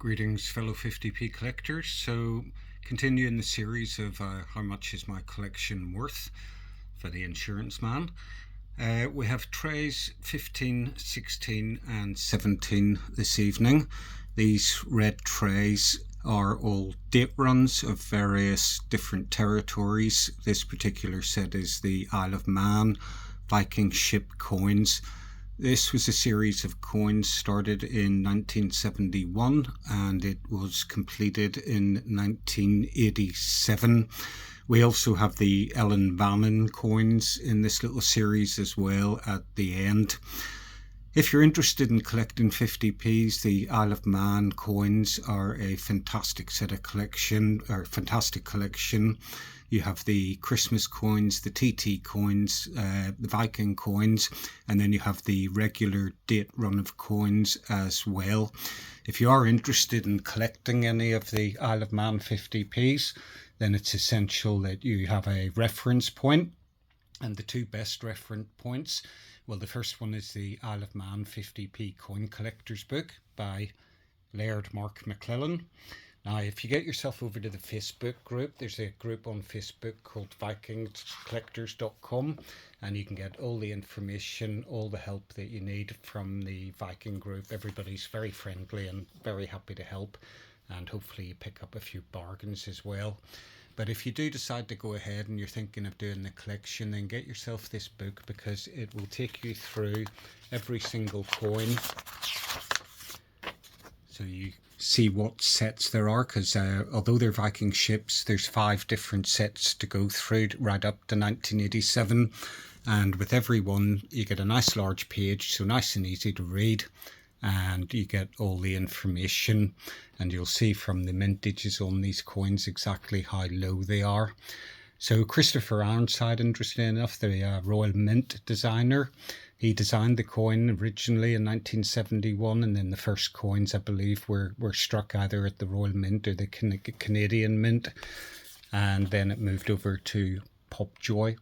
Greetings fellow 50p collectors. So continuing the series of how much is my collection worth for the insurance man. We have trays 15, 16 and 17 this evening. These red trays are all date runs of various different territories. This particular set is the Isle of Man Viking ship coins. This was a series of coins started in 1971 and it was completed in 1987. We also have the Ellen Vannon coins in this little series as well at the end. If you're interested in collecting 50p's, the Isle of Man coins are a fantastic collection. You have the Christmas coins, the TT coins, the Viking coins, and then you have the regular date run of coins as well. If you are interested in collecting any of the Isle of Man 50p's, then it's essential that you have a reference point. And the two best reference points, well, the first one is the Isle of Man 50p Coin Collector's Book by Laird Mark McClellan. Now, if you get yourself over to the Facebook group, there's a group on Facebook called VikingsCollectors.com, and you can get all the information, all the help that you need from the Viking group. Everybody's very friendly and very happy to help, and hopefully you pick up a few bargains as well. But if you do decide to go ahead and you're thinking of doing the collection, then get yourself this book because it will take you through every single coin. So you see what sets there are, because although they're Viking ships, there's 5 different sets to go through right up to 1987, and with every one you get a nice large page, so nice and easy to read, and you get all the information, and you'll see from the mintages on these coins exactly how low they are. So Christopher Ironside, interestingly enough, the Royal Mint designer, he designed the coin originally in 1971, and then the first coins, I believe, were struck either at the Royal Mint or the Canadian Mint, and then it moved over to Popjoy.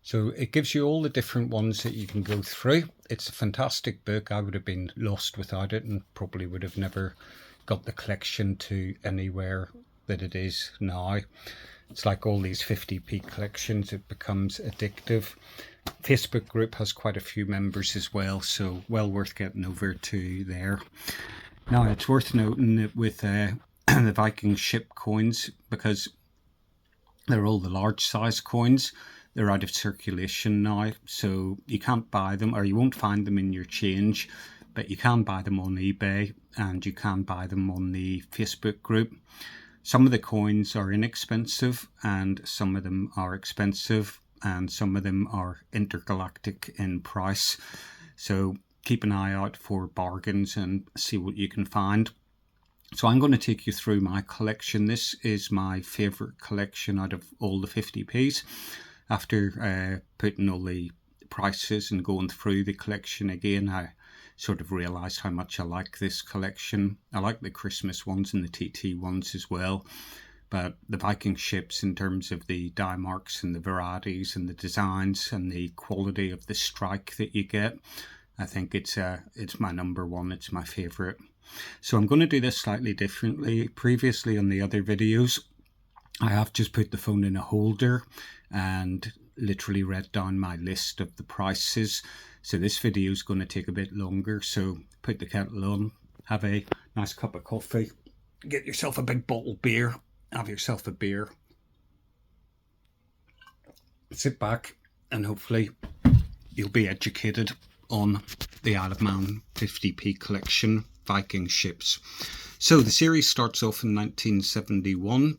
So it gives you all the different ones that you can go through. It's a fantastic book. I would have been lost without it and probably would have never got the collection to anywhere that it is now. It's like all these 50p collections, it becomes addictive. Facebook group has quite a few members as well, so well worth getting over to there. Now, it's worth noting that with the Viking ship coins, because they're all the large size coins, they're out of circulation now, so you can't buy them, or you won't find them in your change, but you can buy them on eBay and you can buy them on the Facebook group. Some of the coins are inexpensive and some of them are expensive, and some of them are intergalactic in price. So keep an eye out for bargains and see what you can find. So I'm going to take you through my collection. This is my favourite collection out of all the 50p's. After putting all the prices and going through the collection again, I sort of realised how much I like this collection. I like the Christmas ones and the TT ones as well. But the Viking ships, in terms of the die marks and the varieties and the designs and the quality of the strike that you get, I think it's my number one. It's my favourite. So I'm going to do this slightly differently. Previously on the other videos, I have just put the phone in a holder and literally read down my list of the prices. So this video is going to take a bit longer. So put the kettle on, have a nice cup of coffee, get yourself a big bottle of beer. Have yourself a beer, sit back, and hopefully you'll be educated on the Isle of Man 50p collection Viking ships. So the series starts off in 1971,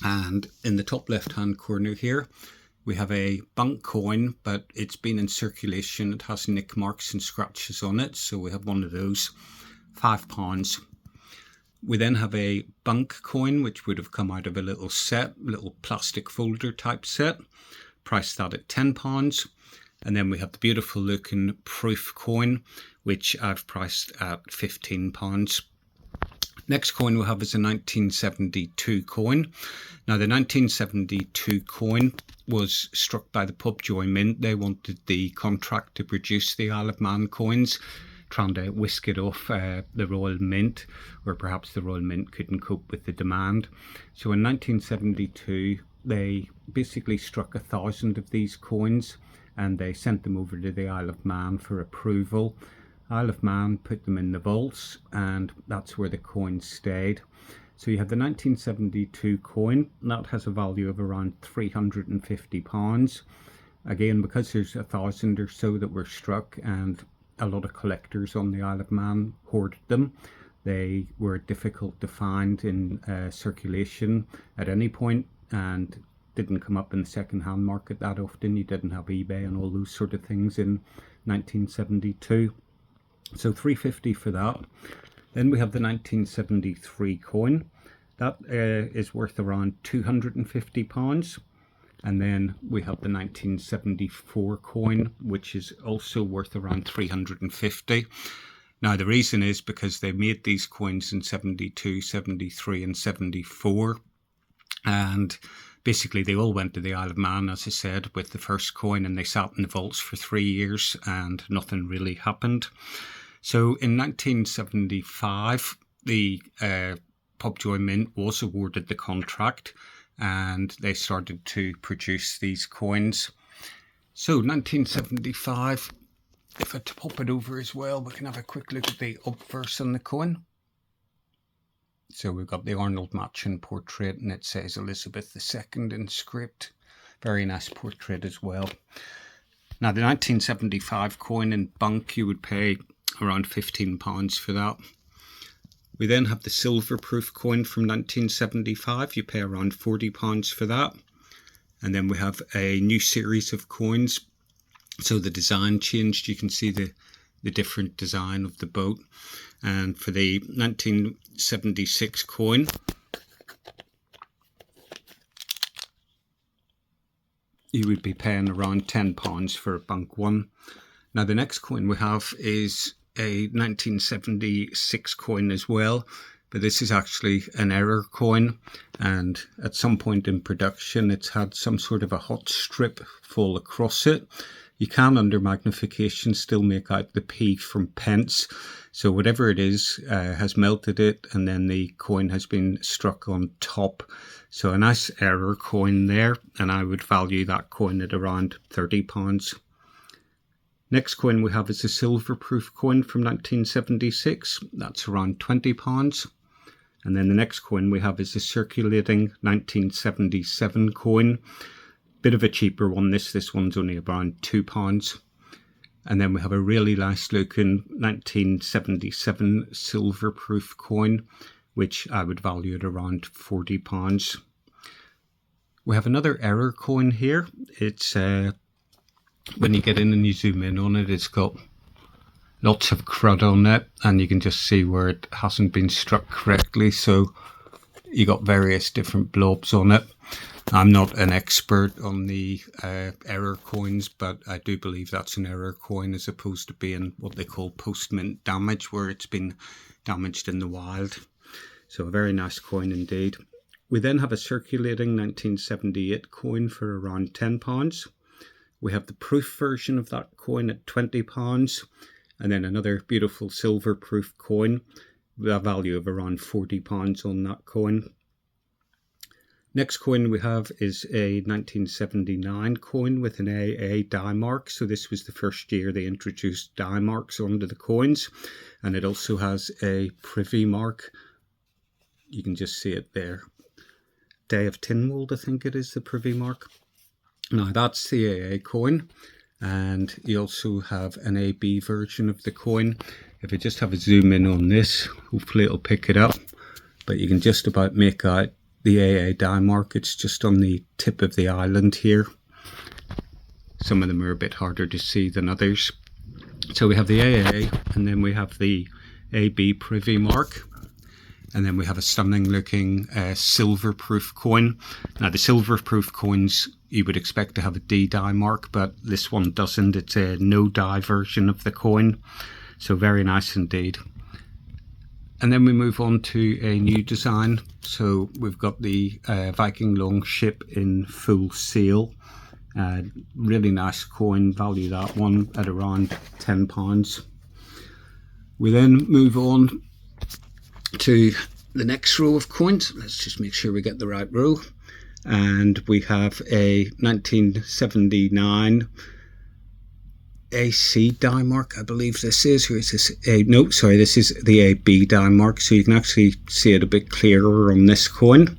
and in the top left hand corner here we have a bank coin, but it's been in circulation. It has nick marks and scratches on it, so we have one of those, £5. We then have a bank coin, which would have come out of a little set, little plastic folder type set, priced that at £10. And then we have the beautiful looking proof coin, which I've priced at £15. Next coin we have is a 1972 coin. Now the 1972 coin was struck by the Popjoy Mint. They wanted the contract to produce the Isle of Man coins. trying to whisk it off the Royal Mint, or perhaps the Royal Mint couldn't cope with the demand. So in 1972 they basically struck 1,000 of these coins and they sent them over to the Isle of Man for approval. Isle of Man put them in the vaults, and that's where the coins stayed. So you have the 1972 coin, that has a value of around £350. Again, because there's 1,000 or so that were struck, and a lot of collectors on the Isle of Man hoarded them, they were difficult to find in circulation at any point, and didn't come up in the second-hand market that often. You didn't have eBay and all those sort of things in 1972. So £350 for that. Then we have the 1973 coin. That is worth around £250. And then we have the 1974 coin, which is also worth around £350. Now the reason is because they made these coins in 72, 73 and 74, and basically they all went to the Isle of Man, as I said, with the first coin, and they sat in the vaults for 3 years and nothing really happened. So in 1975 the Pobjoy Mint was awarded the contract, and they started to produce these coins. So 1975, if I pop it over as well, we can have a quick look at the obverse on the coin. So we've got the Arnold Machin portrait, and it says Elizabeth II in script. Very nice portrait as well. Now the 1975 coin in bunk, you would pay around £15 for that. We then have the silver-proof coin from 1975. You pay around £40 for that. And then we have a new series of coins. So the design changed. You can see the different design of the boat. And for the 1976 coin, you would be paying around £10 for a bunk one. Now the next coin we have is a 1976 coin as well, but this is actually an error coin, and at some point in production it's had some sort of a hot strip fall across it. You can, under magnification, still make out the P from pence, so whatever it is has melted it, and then the coin has been struck on top. So a nice error coin there, and I would value that coin at around £30. Next coin we have is a silver-proof coin from 1976. That's around £20. And then the next coin we have is a circulating 1977 coin. Bit of a cheaper one. This one's only around £2. And then we have a really nice looking 1977 silver-proof coin, which I would value at around £40. We have another error coin here. It's when you get in and you zoom in on it, it's got lots of crud on it, and you can just see where it hasn't been struck correctly. So you got various different blobs on it. I'm not an expert on the error coins, but I do believe that's an error coin as opposed to being what they call post-mint damage, where it's been damaged in the wild. So a very nice coin indeed. We then have a circulating 1978 coin for around £10. We have the proof version of that coin at £20, and then another beautiful silver proof coin with a value of around £40 on that coin. Next coin we have is a 1979 coin with an AA die mark. So this was the first year they introduced die marks onto the coins, and it also has a privy mark. You can just see it there. Day of Tynwald, I think it is, the privy mark. Now that's the AA coin, and you also have an AB version of the coin. If I just have a zoom in on this, hopefully it'll pick it up, but you can just about make out the AA die mark. It's just on the tip of the island here. Some of them are a bit harder to see than others. So we have the AA, and then we have the AB privy mark. And then we have a stunning looking silver proof coin. Now the silver proof coins you would expect to have a D die mark, but this one doesn't. It's a no die version of the coin. So very nice indeed. And then we move on to a new design. So we've got the Viking longship in full sail. Really nice coin. Value that one at around £10. We then move on to the next row of coins. Let's just make sure we get the right row. And we have a 1979 AC die mark, I believe this is, or is this a, no, sorry, this is the AB die mark, so you can actually see it a bit clearer on this coin.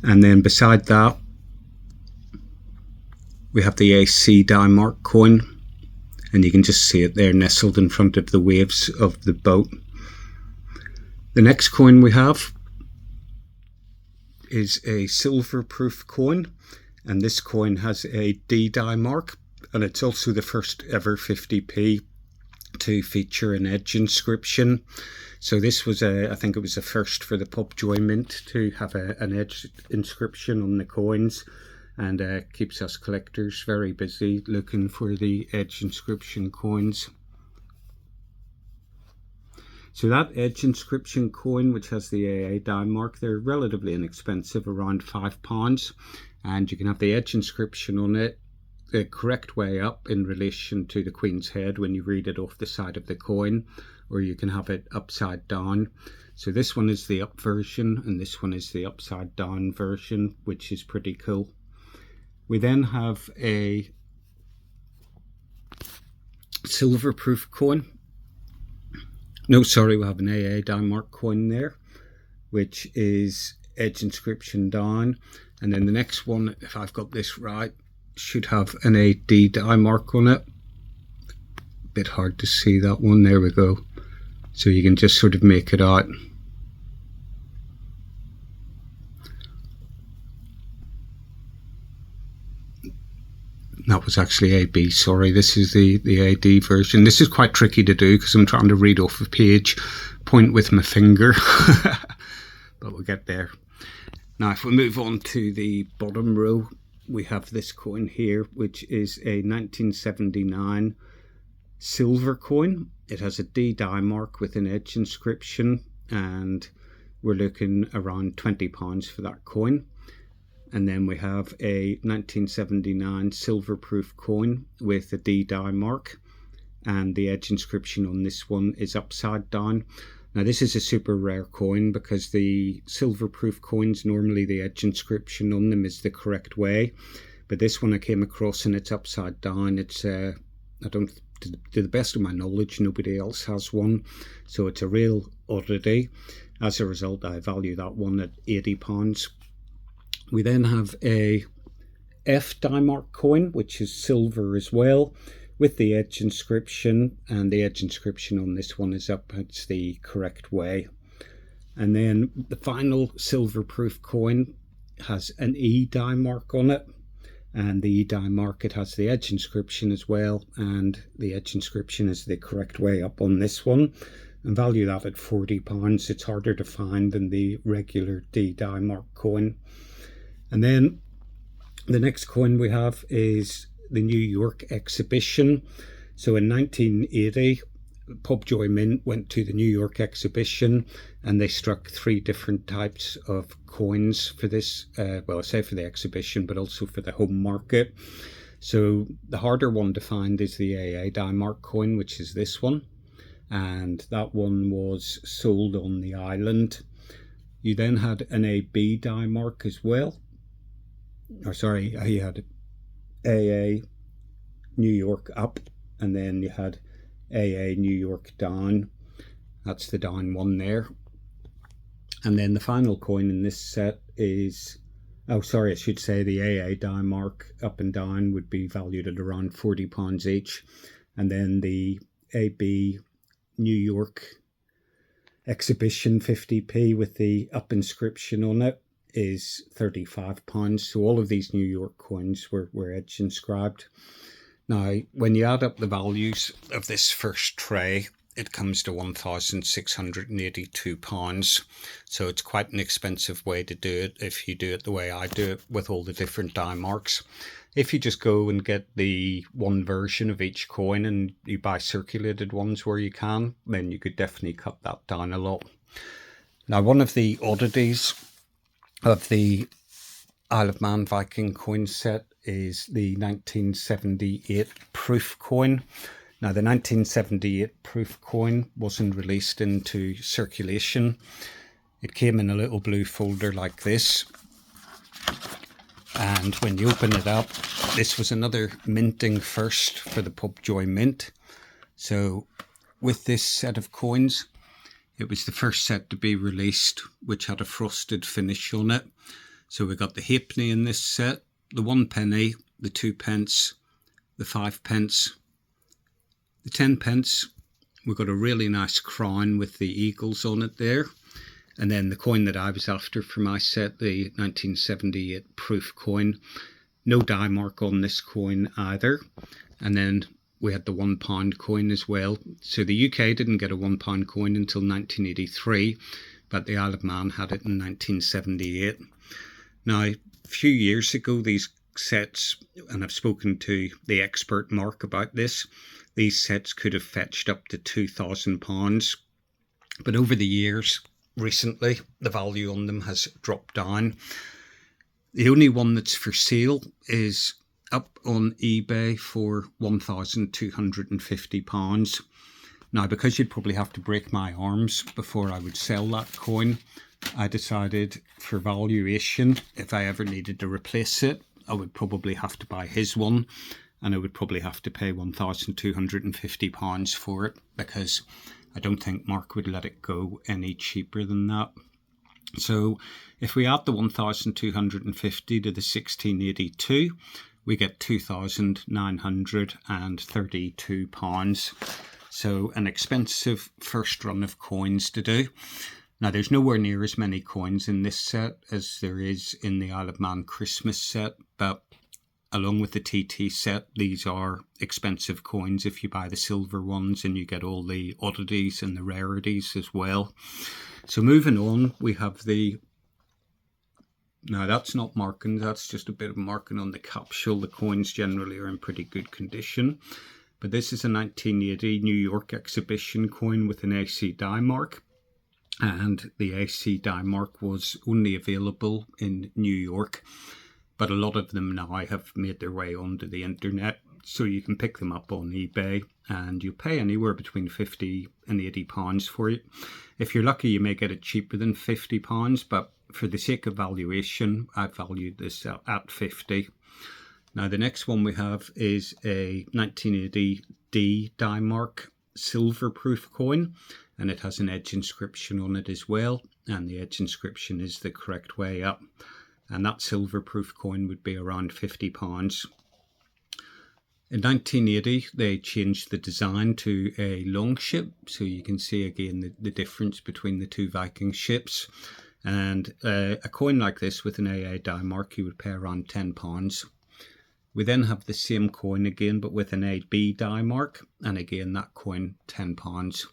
And then beside that, we have the AC die mark coin, and you can just see it there nestled in front of the waves of the boat. The next coin we have is a silver proof coin, and this coin has a D die mark, and it's also the first ever 50p to feature an edge inscription. So this was I think it was the first for the Popjoy Mint to have an edge inscription on the coins, and keeps us collectors very busy looking for the edge inscription coins. So that edge inscription coin, which has the AA die mark, they're relatively inexpensive, around £5, and you can have the edge inscription on it the correct way up in relation to the Queen's head when you read it off the side of the coin, or you can have it upside down. So this one is the up version, and this one is the upside down version, which is pretty cool. We then have a silver proof coin. No, sorry, we have an AA die mark coin there, which is edge inscription down. And then the next one, if I've got this right, should have an AD die mark on it. Bit hard to see that one. There we go. So you can just sort of make it out. That was actually AB, sorry. This is the AD version. This is quite tricky to do because I'm trying to read off a page, point with my finger, but we'll get there. Now, if we move on to the bottom row, we have this coin here, which is a 1979 silver coin. It has a D die mark with an edge inscription, and we're looking around £20 for that coin. And then we have a 1979 silver proof coin with a D die mark, and the edge inscription on this one is upside down. Now this is a super rare coin because the silver proof coins, normally the edge inscription on them is the correct way, but this one I came across and it's upside down. It's I don't, to the best of my knowledge, nobody else has one, so it's a real oddity. As a result, I value that one at £80. We then have a F die mark coin, which is silver as well, with the edge inscription, and the edge inscription on this one is up. It's the correct way. And then the final silver proof coin has an E die mark on it, and the E die mark, it has the edge inscription as well, and the edge inscription is the correct way up on this one, and value that at £40. It's harder to find than the regular D die mark coin. And then the next coin we have is the New York exhibition. So in 1980, Popjoy Mint went to the New York exhibition, and they struck 3 different types of coins for this, well, I say for the exhibition, but also for the home market. So the harder one to find is the AA die mark coin, which is this one, and that one was sold on the island. You then had an AB die mark as well. Or sorry, you had AA New York up, and then you had AA New York down. That's the down one there. And then the final coin in this set is, oh sorry, I should say the AA die mark up and down would be valued at around £40 each, and then the AB New York exhibition 50p with the up inscription on it is £35. So all of these New York coins were edge inscribed. Now, when you add up the values of this first tray, it comes to £1,682. So it's quite an expensive way to do it if you do it the way I do it, with all the different die marks. If you just go and get the one version of each coin and you buy circulated ones where you can, then you could definitely cut that down a lot. Now, one of the oddities of the Isle of Man Viking coin set is the 1978 proof coin. Now the 1978 proof coin wasn't released into circulation. It came in a little blue folder like this, and when you open it up, this was another minting first for the Pubjoy Mint. So with this set of coins, it was the first set to be released which had a frosted finish on it. So we got the halfpenny in this set, the 1 penny, the 2 pence, the 5 pence, the 10 pence. We got a really nice crown with the eagles on it there. And then the coin that I was after for my set, the 1978 proof coin. No die mark on this coin either. And then we had the £1 coin as well. So the UK didn't get a £1 coin until 1983, but the Isle of Man had it in 1978. Now, a few years ago, these sets, and I've spoken to the expert Mark about this, these sets could have fetched up to £2,000. But over the years, recently, the value on them has dropped down. The only one that's for sale is up on eBay for £1,250. Now, because you'd probably have to break my arms before I would sell that coin, I decided for valuation, if I ever needed to replace it, I would probably have to buy his one, and I would probably have to pay £1,250 for it, because I don't think Mark would let it go any cheaper than that. So if we add the 1,250 to the 1682, we get £2,932. So an expensive first run of coins to do. Now there's nowhere near as many coins in this set as there is in the Isle of Man Christmas set, but along with the TT set, these are expensive coins if you buy the silver ones, and you get all the oddities and the rarities as well. So moving on, we have the... Now that's not marking, that's just a bit of marking on the capsule. The coins generally are in pretty good condition. But this is a 1980 New York exhibition coin with an AC die mark. And the AC die mark was only available in New York. But a lot of them now have made their way onto the internet, so you can pick them up on eBay, and you pay anywhere between £50 and £80 for it. If you're lucky, you may get it cheaper than £50, but for the sake of valuation, I valued this at £50. Now the next one we have is a 1980 D die mark silver proof coin, and it has an edge inscription on it as well, and the edge inscription is the correct way up. And that silver proof coin would be around £50. In 1980, they changed the design to a long ship, so you can see again the difference between the two Viking ships. And a coin like this with an AA die mark, you would pay around £10. We then have the same coin again, but with an AB die mark, and again that coin £10.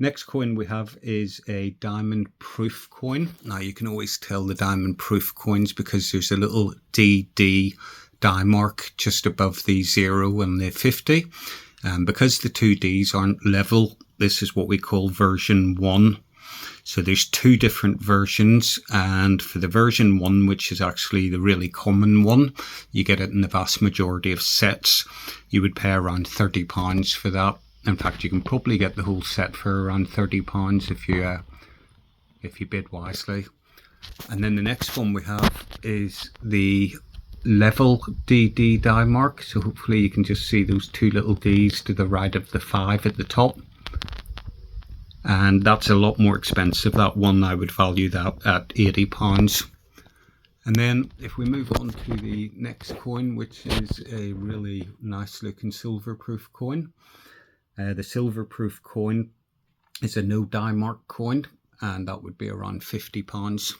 Next coin we have is a diamond proof coin. Now you can always tell the diamond proof coins because there's a little DD die mark just above the 0 and the 50. And because the two Ds aren't level, this is what we call version 1. So there's two different versions, and for the version 1, which is actually the really common one, you get it in the vast majority of sets, you would pay around £30 for that. In fact, you can probably get the whole set for around £30 if you bid wisely. And then the next one we have is the level DD die mark. So hopefully you can just see those two little Ds to the right of the 5 at the top. And that's a lot more expensive. That one I would value that at £80. And then if we move on to the next coin, which is a really nice looking silver proof coin. The silver proof coin is a no die mark coin, and that would be around £50.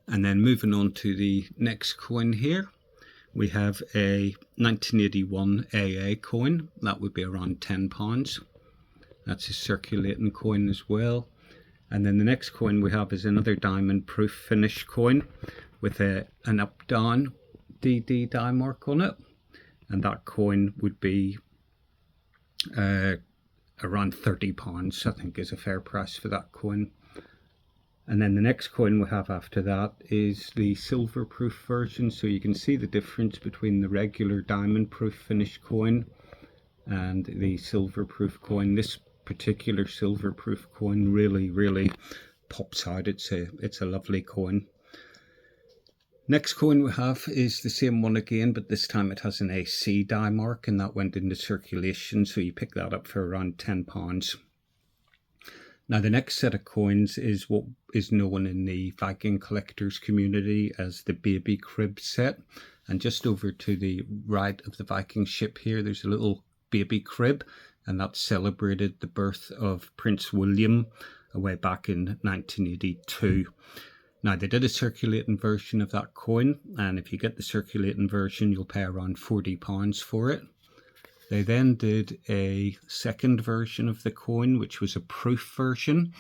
And then moving on to the next coin here, we have a 1981 AA coin. That would be around £10. That's a circulating coin as well. And then the next coin we have is another diamond proof finish coin with an up down DD die mark on it, and that coin would be around £30, I think, is a fair price for that coin. And then the next coin we have after that is the silver proof version, so you can see the difference between the regular diamond proof finish coin and the silver proof coin. This particular silver proof coin really pops out. It's a lovely coin. Next coin we have is the same one again, but this time it has an AC die mark, and that went into circulation, so you pick that up for around £10. Now the next set of coins is what is known in the Viking collectors community as the baby crib set. And just over to the right of the Viking ship here, there's a little baby crib, and that celebrated the birth of Prince William way back in 1982. Now they did a circulating version of that coin, and if you get the circulating version you'll pay around £40 for it. They then did a second version of the coin, which was a proof version.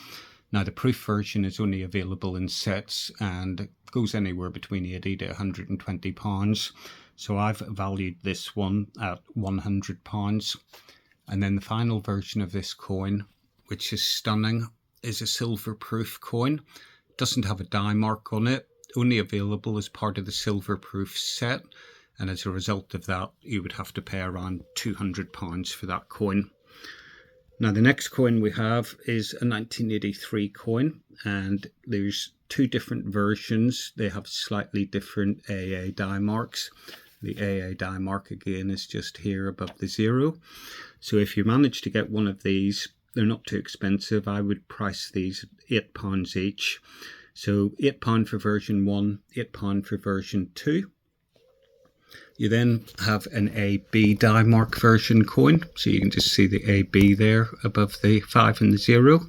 Now the proof version is only available in sets and goes anywhere between £80 to £120. So I've valued this one at £100. And then the final version of this coin, which is stunning, is a silver proof coin. Doesn't have a die mark on it, only available as part of the silver proof set, and as a result of that you would have to pay around £200 for that coin. Now the next coin we have is a 1983 coin, and there's two different versions. They have slightly different AA die marks. The AA die mark again is just here above the 0. So if you manage to get one of these, they're not too expensive. I would price these at £8 each. So £8 for version 1, £8 for version 2. You then have an AB die mark version coin. So you can just see the AB there above the 5 and the 0.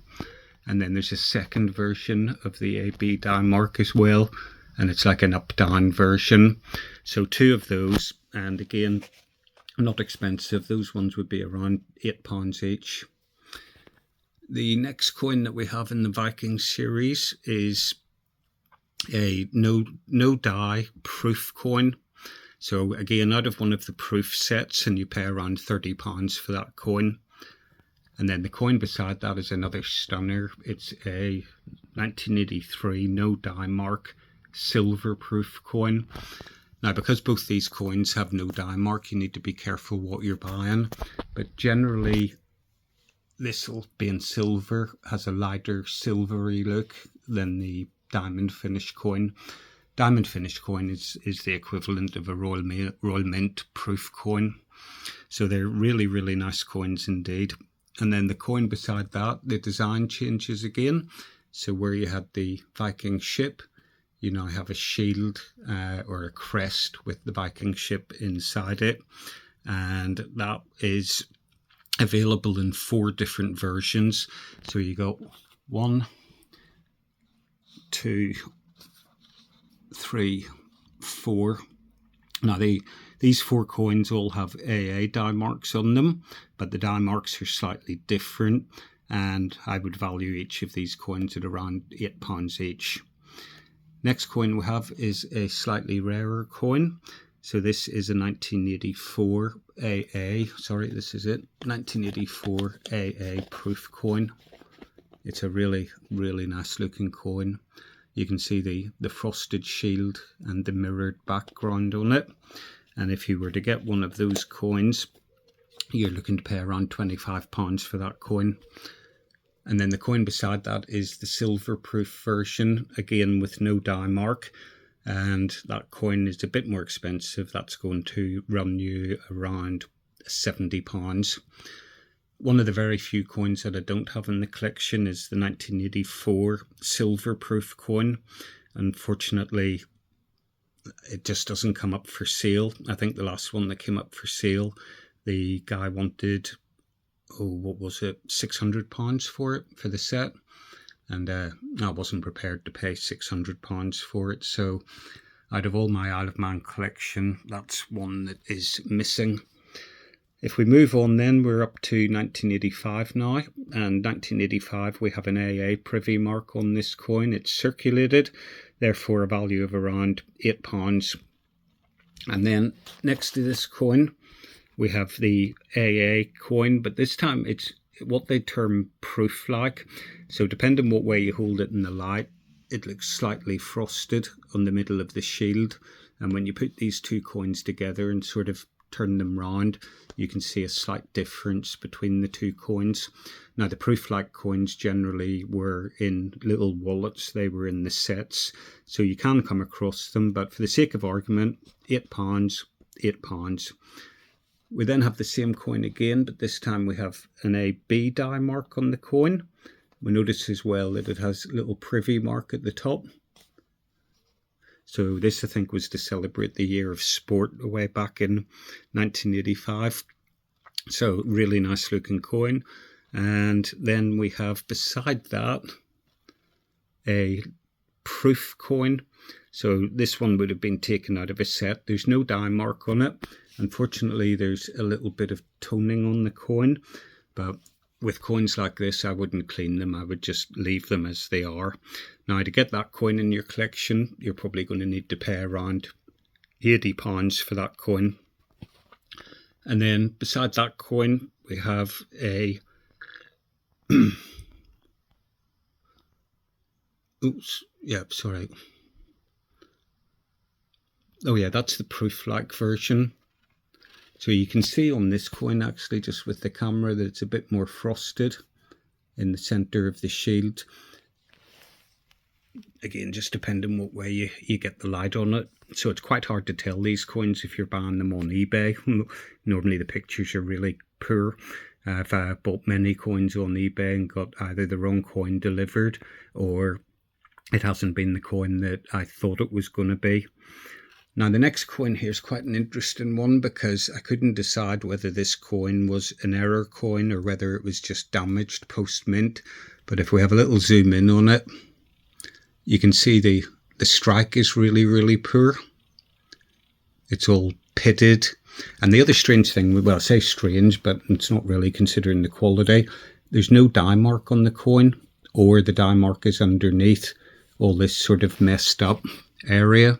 And then there's a second version of the AB die mark as well. And it's like an up-down version. So two of those, and again, not expensive. Those ones would be around £8 each. The next coin that we have in the Viking series is a no die proof coin. So again, out of one of the proof sets, and you pay around £30 for that coin. And then the coin beside that is another stunner. It's a 1983 no die mark silver proof coin. Now because both these coins have no die mark, you need to be careful what you're buying, but generally this will be in silver, has a lighter silvery look than the diamond finish coin. Diamond finish coin is the equivalent of a Royal Mint proof coin. So they're really nice coins indeed. And then the coin beside that, the design changes again. So where you had the Viking ship, you now have a shield or a crest with the Viking ship inside it. And that is available in 4 different versions. So you got 1, 2, 3, 4. Now these 4 coins all have AA die marks on them, but the die marks are slightly different, and I would value each of these coins at around £8 each. Next coin we have is a slightly rarer coin. So this is a 1984 AA, this is it, 1984 AA proof coin. It's a really nice looking coin. You can see the frosted shield and the mirrored background on it. And if you were to get one of those coins, you're looking to pay around £25 for that coin. And then the coin beside that is the silver proof version, again with no die mark. And that coin is a bit more expensive. That's going to run you around £70. One of the very few coins that I don't have in the collection is the 1984 silver proof coin. Unfortunately, it just doesn't come up for sale. I think the last one that came up for sale, the guy wanted, £600 for it, for the set. And I wasn't prepared to pay £600 for it. So out of all my Isle of Man collection, that's one that is missing. If we move on then, we're up to 1985 now. And 1985, we have an AA privy mark on this coin. It's circulated, therefore a value of around £8. And then next to this coin, we have the AA coin, but this time it's what they term proof-like. So depending what way you hold it in the light, it looks slightly frosted on the middle of the shield. And when you put these two coins together and sort of turn them round, you can see a slight difference between the two coins. Now the proof-like coins generally were in little wallets, they were in the sets, so you can come across them, but for the sake of argument, £8, £8. We then have the same coin again, but this time we have an AB die mark on the coin. We notice as well that it has a little privy mark at the top. So this, I think, was to celebrate the year of sport way back in 1985. So really nice looking coin. And then we have beside that a proof coin. So this one would have been taken out of a set. There's no die mark on it. Unfortunately, there's a little bit of toning on the coin, but with coins like this, I wouldn't clean them. I would just leave them as they are. Now, to get that coin in your collection, you're probably going to need to pay around £80 for that coin. And then beside that coin, we have a oops, yeah, sorry. Oh yeah, that's the proof-like version. So you can see on this coin, actually, just with the camera, that it's a bit more frosted in the center of the shield. Again, just depending what way you get the light on it. So it's quite hard to tell these coins if you're buying them on eBay. Normally the pictures are really poor. I've bought many coins on eBay and got either the wrong coin delivered, or it hasn't been the coin that I thought it was going to be. Now the next coin here is quite an interesting one, because I couldn't decide whether this coin was an error coin or whether it was just damaged post-mint. But if we have a little zoom in on it, you can see the strike is really poor. It's all pitted. And the other strange thing, well, I say strange, but it's not really considering the quality, there's no die mark on the coin, or the die mark is underneath all this sort of messed up area.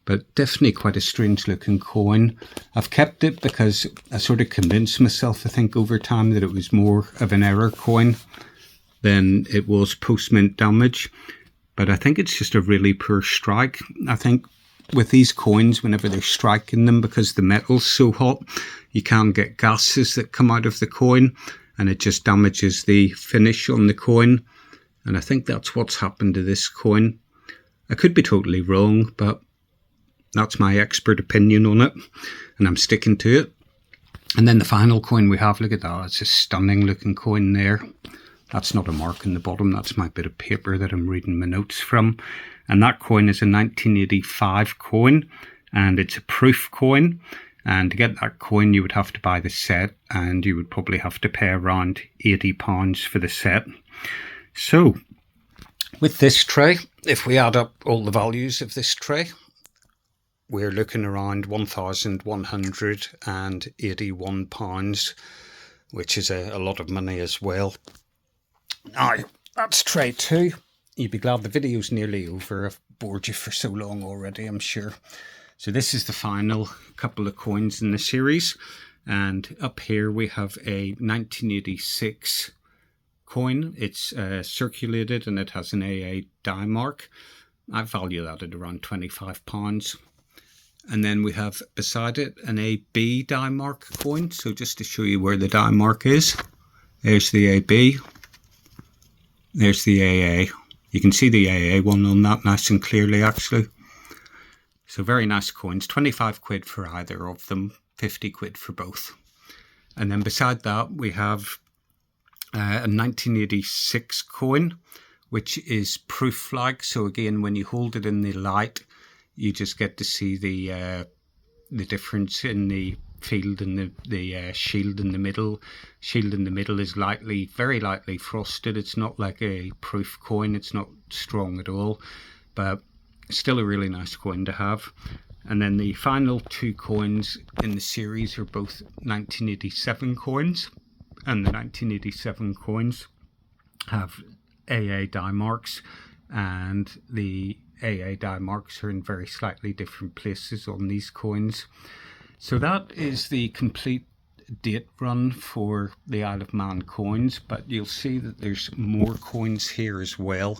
But definitely quite a strange looking coin. I've kept it because I sort of convinced myself, I think, over time, that it was more of an error coin than it was post-mint damage. But I think it's just a really poor strike. I think with these coins, whenever they're striking them, because the metal's so hot, you can get gases that come out of the coin, and it just damages the finish on the coin. And I think that's what's happened to this coin. I could be totally wrong, but that's my expert opinion on it, and I'm sticking to it. And then the final coin we have, look at that, it's a stunning looking coin there. That's not a mark in the bottom, that's my bit of paper that I'm reading my notes from. And that coin is a 1985 coin, and it's a proof coin. And to get that coin, you would have to buy the set, and you would probably have to pay around £80 for the set. So with this tray, if we add up all the values of this tray, we're looking around £1,181, which is a lot of money as well. Now, that's tray 2. You'd be glad the video's nearly over. I've bored you for so long already, I'm sure. So this is the final couple of coins in the series. And up here we have a 1986 coin. It's circulated and it has an AA die mark. I value that at around £25. And then we have beside it an AB die mark coin. So just to show you where the die mark is, there's the AB, there's the AA. You can see the AA one on that nice and clearly, actually. So very nice coins, 25 quid for either of them, 50 quid for both. And then beside that we have a 1986 coin, which is proof-like. So again, when you hold it in the light, you just get to see the difference in the field and the shield in the middle. Shield in the middle is very lightly frosted. It's not like a proof coin. It's not strong at all, but still a really nice coin to have. And then the final two coins in the series are both 1987 coins, and the 1987 coins have AA die marks, and the AA die marks are in very slightly different places on these coins. So that is the complete date run for the Isle of Man coins, but you'll see that there's more coins here as well.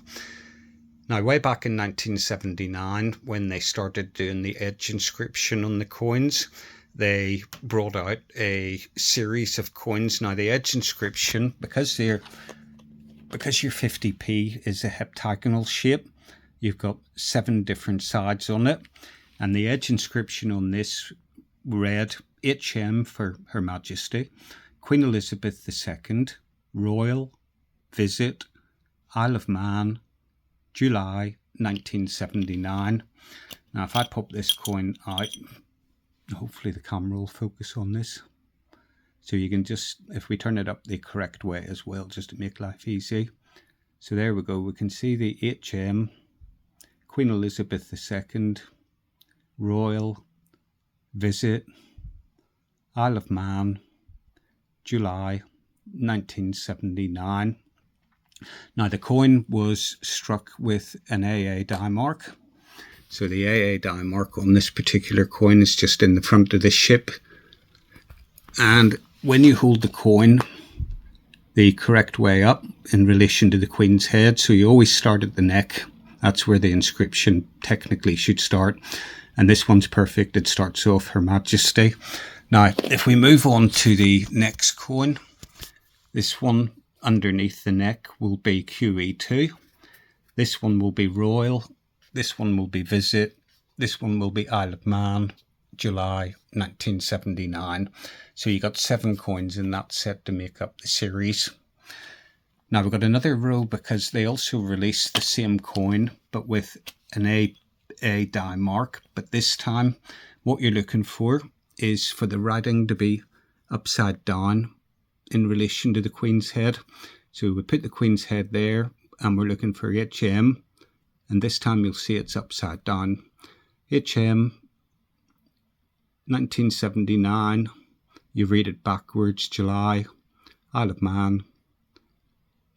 Now, way back in 1979, when they started doing the edge inscription on the coins, they brought out a series of coins. Now the edge inscription, because your 50p is a heptagonal shape, you've got 7 different sides on it, and the edge inscription on this read HM for Her Majesty, Queen Elizabeth II, Royal, Visit, Isle of Man, July 1979. Now if I pop this coin out, hopefully the camera will focus on this. So you can just, if we turn it up the correct way as well, just to make life easy. So there we go, we can see the HM, Queen Elizabeth II, Royal, Visit, Isle of Man, July 1979. Now the coin was struck with an AA die mark. So the AA die mark on this particular coin is just in the front of the ship. And when you hold the coin the correct way up in relation to the Queen's head, so you always start at the neck, that's where the inscription technically should start. And this one's perfect, it starts off Her Majesty. Now, if we move on to the next coin, this one underneath the neck will be QE2. This one will be Royal. This one will be Visit. This one will be Isle of Man, July 1979. So you got 7 coins in that set to make up the series. Now we've got another row because they also released the same coin but with an AA die mark. But this time what you're looking for is for the writing to be upside down in relation to the Queen's head. So we put the Queen's head there and we're looking for HM, and this time you'll see it's upside down. HM 1979, you read it backwards, July, Isle of Man,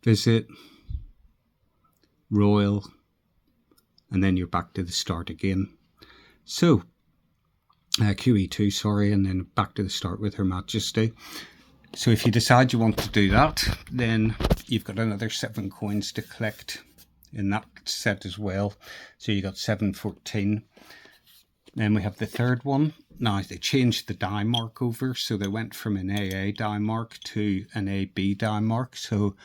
Visit, Royal, and then you're back to the start again. So QE2, sorry, and then back to the start with Her Majesty. So if you decide you want to do that, then you've got another 7 coins to collect in that set as well. So you got 714. Then we have the third one. Now they changed the die mark over, so they went from an AA die mark to an AB die mark. So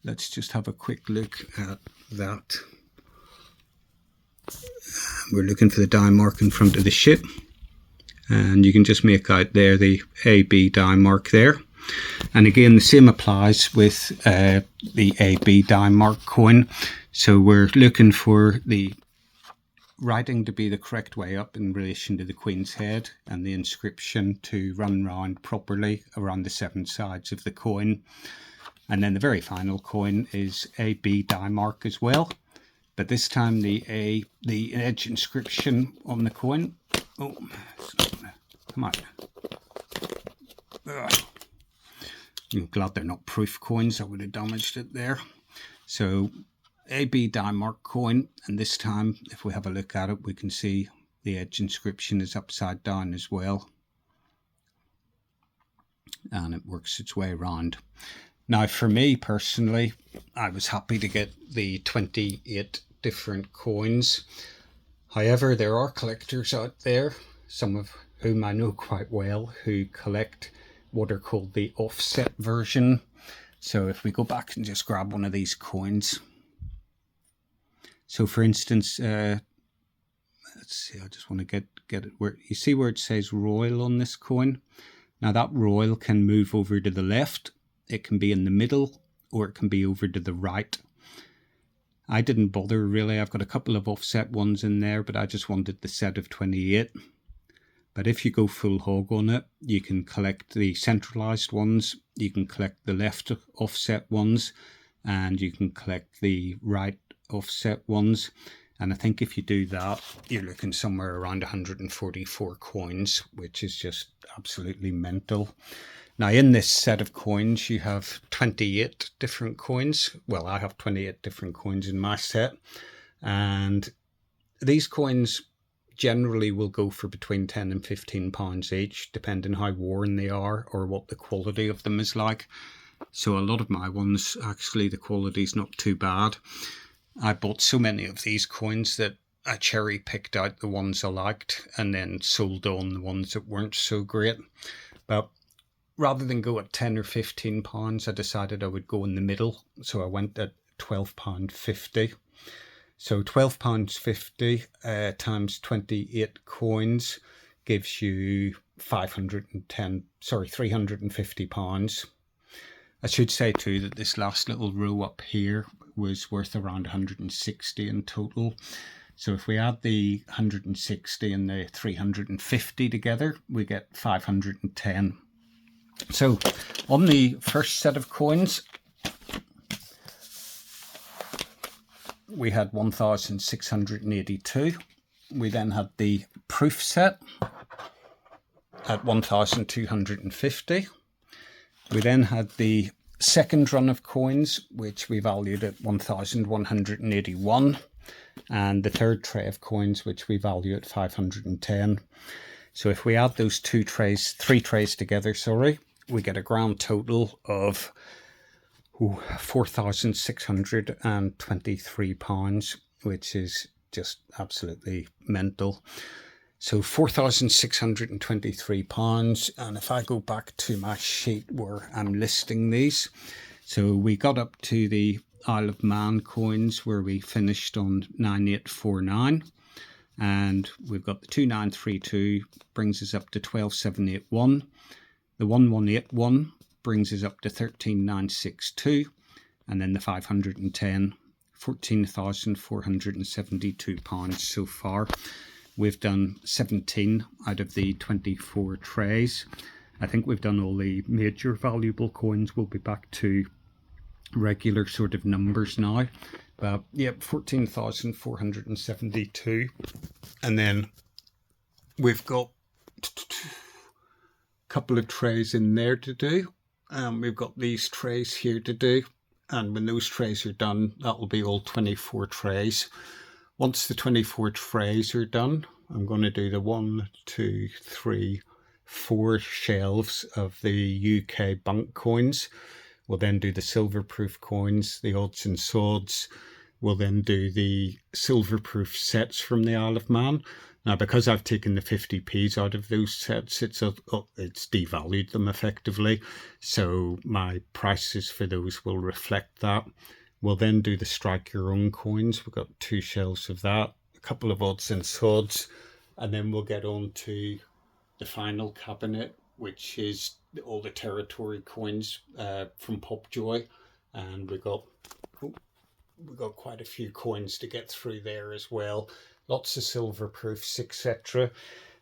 let's just have a quick look at that. We're looking for the die mark in front of the ship, and you can just make out there the AB die mark there. And again, the same applies with the AB die mark coin. So we're looking for the writing to be the correct way up in relation to the Queen's head, and the inscription to run round properly around the 7 sides of the coin. And then the very final coin is AB die mark as well, but this time the edge inscription on the coin. Oh, come on. Ugh. I'm glad they're not proof coins, I would have damaged it there. So AB die mark coin, and this time if we have a look at it we can see the edge inscription is upside down as well, and it works its way around. Now for me personally, I was happy to get the 28 different coins. However, there are collectors out there, some of whom I know quite well, who collect what are called the offset version. So if we go back and just grab one of these coins. So for instance, let's see, I just want to get it where you see where it says Royal on this coin. Now that Royal can move over to the left, it can be in the middle, or it can be over to the right. I didn't bother really, I've got a couple of offset ones in there, but I just wanted the set of 28. But if you go full hog on it, you can collect the centralized ones, you can collect the left offset ones, and you can collect the right offset ones. And I think if you do that, you're looking somewhere around 144 coins, which is just absolutely mental. Now in this set of coins, you have 28 different coins. Well, I have 28 different coins in my set. And these coins generally will go for between 10 and 15 pounds each, depending how worn they are or what the quality of them is like. So a lot of my ones, actually the quality is not too bad. I bought so many of these coins that I cherry picked out the ones I liked and then sold on the ones that weren't so great. But rather than go at £10 or £15, I decided I would go in the middle. So I went at £12.50. So £12.50 times 28 coins gives you £350. I should say too that this last little row up here was worth around 160 in total. So if we add the 160 and the 350 together, we get 510. So on the first set of coins, we had 1,682. We then had the proof set at 1,250. We then had the second run of coins, which we valued at 1,181. And the third tray of coins, which we value at 510. So if we add those three trays together, we get a grand total of £4,623, which is just absolutely mental. So £4,623, and if I go back to my sheet where I'm listing these, so we got up to the Isle of Man coins where we finished on 9849, and we've got the 2932 brings us up to 12781. The 1181 brings us up to 13962, and then the 510, £14,472 so far. We've done 17 out of the 24 trays. I think we've done all the major valuable coins. We'll be back to regular sort of numbers now. But yep, 14,472. And then we've got a couple of trays in there to do. We've got these trays here to do. And when those trays are done, that will be all 24 trays. Once the 24 trays are done, I'm going to do the 1, 2, 3, 4 shelves of the UK bank coins. We'll then do the silver proof coins, the odds and sods. We'll then do the silver proof sets from the Isle of Man. Now, because I've taken the 50p's out of those sets, it's devalued them effectively. So my prices for those will reflect that. We'll then do the strike your own coins. We've got 2 shelves of that, a couple of odds and sods, and then we'll get on to the final cabinet, which is all the territory coins from Popjoy, and we've got quite a few coins to get through there as well. Lots of silver proofs, etc.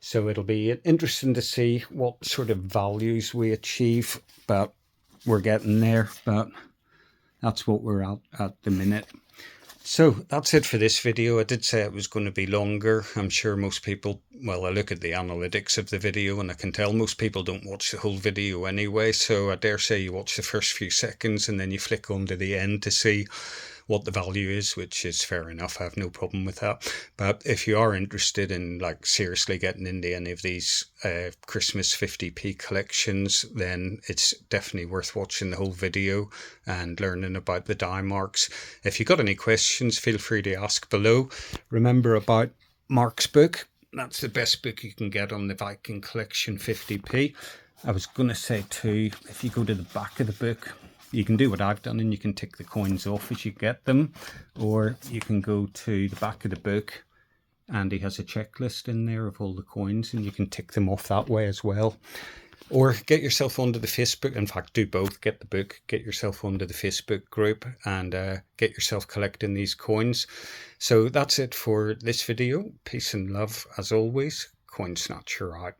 So it'll be interesting to see what sort of values we achieve, but we're getting there. But that's what we're at the minute. So that's it for this video. I did say it was going to be longer. I'm sure most people, well, I look at the analytics of the video and I can tell most people don't watch the whole video anyway. So I dare say you watch the first few seconds and then you flick on to the end to see what the value is, which is fair enough. I have no problem with that. But if you are interested in like seriously getting into any of these Christmas 50p collections, then it's definitely worth watching the whole video and learning about the die marks. If you got any questions, feel free to ask below. Remember about Mark's book. That's the best book you can get on the Viking Collection 50p. I was going to say too, if you go to the back of the book, you can do what I've done and you can tick the coins off as you get them, or you can go to the back of the book and he has a checklist in there of all the coins and you can tick them off that way as well. Or get yourself onto the Facebook, in fact do both, get the book, get yourself onto the Facebook group and get yourself collecting these coins. So that's it for this video. Peace and love as always. Coin Snatcher out.